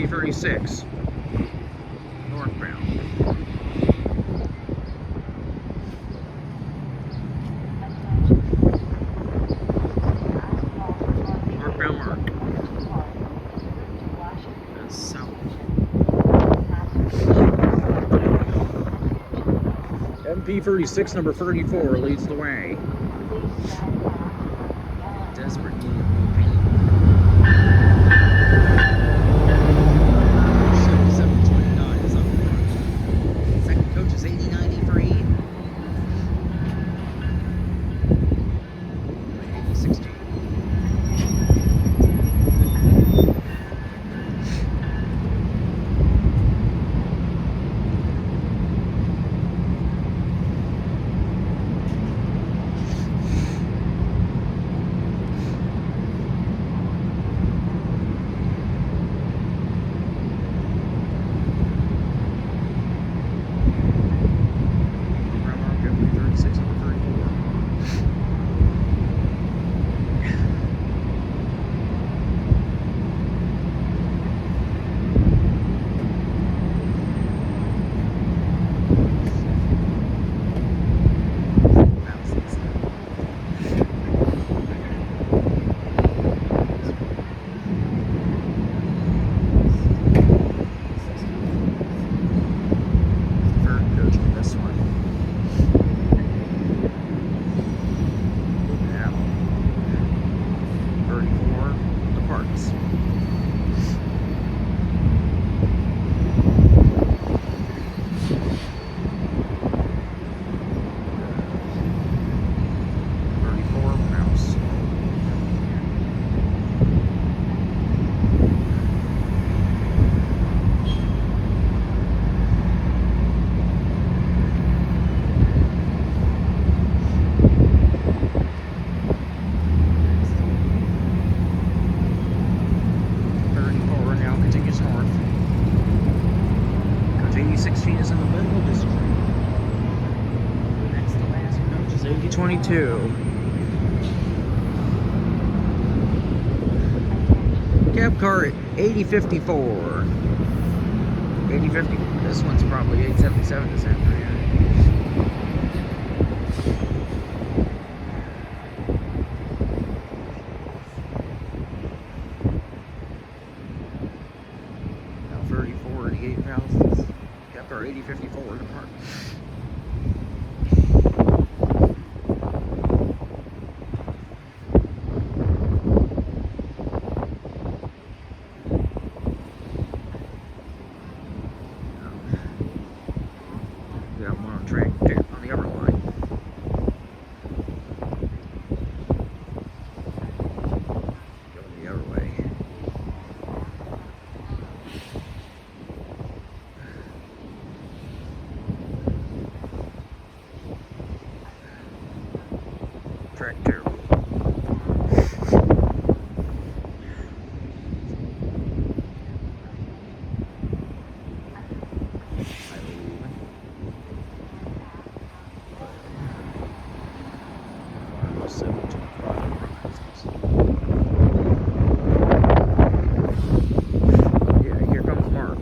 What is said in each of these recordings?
MP36 northbound. Northbound mark. That's south. MP36 number 34 leads the way. Desperate need of new paint. 729 is up front. Second coach is 8093. 8016. Is in the middle of the street. That's the last coach is 8022. Cab car 8054. 8050. This one's probably 877 this afternoon. Now 34, 88,000. Or 8054 in the park. Got one on track there on the upper line. Going the other way. Track 2. Yeah, here comes Mark.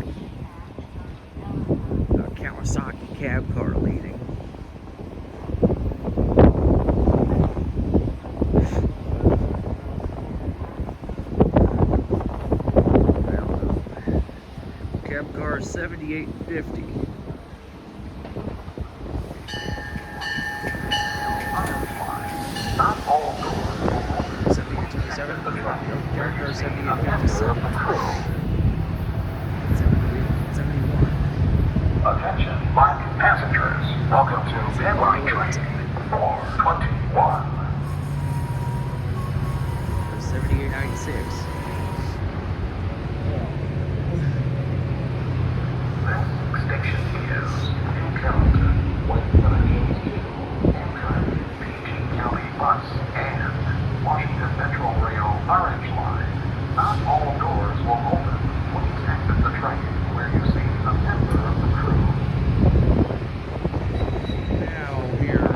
A Kawasaki cab car leading. Cab car 7850. Not all doors. 7827. Cab car 7857. 71. Attention, mark passengers. Welcome to MARC train 421. 7896. Station is New Carrollton, with the needs to Amtrak, PG County Bus, and Washington Metro Rail Orange Line. Not all doors will open. Please exit the train where you see a member of the crew. Now here.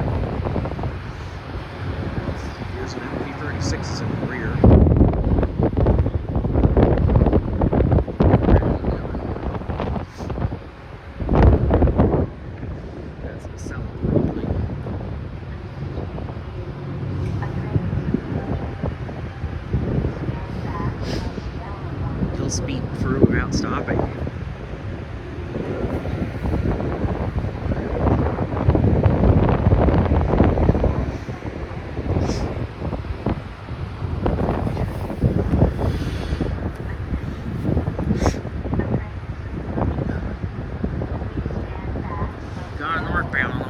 through without stopping. Gone northbound on the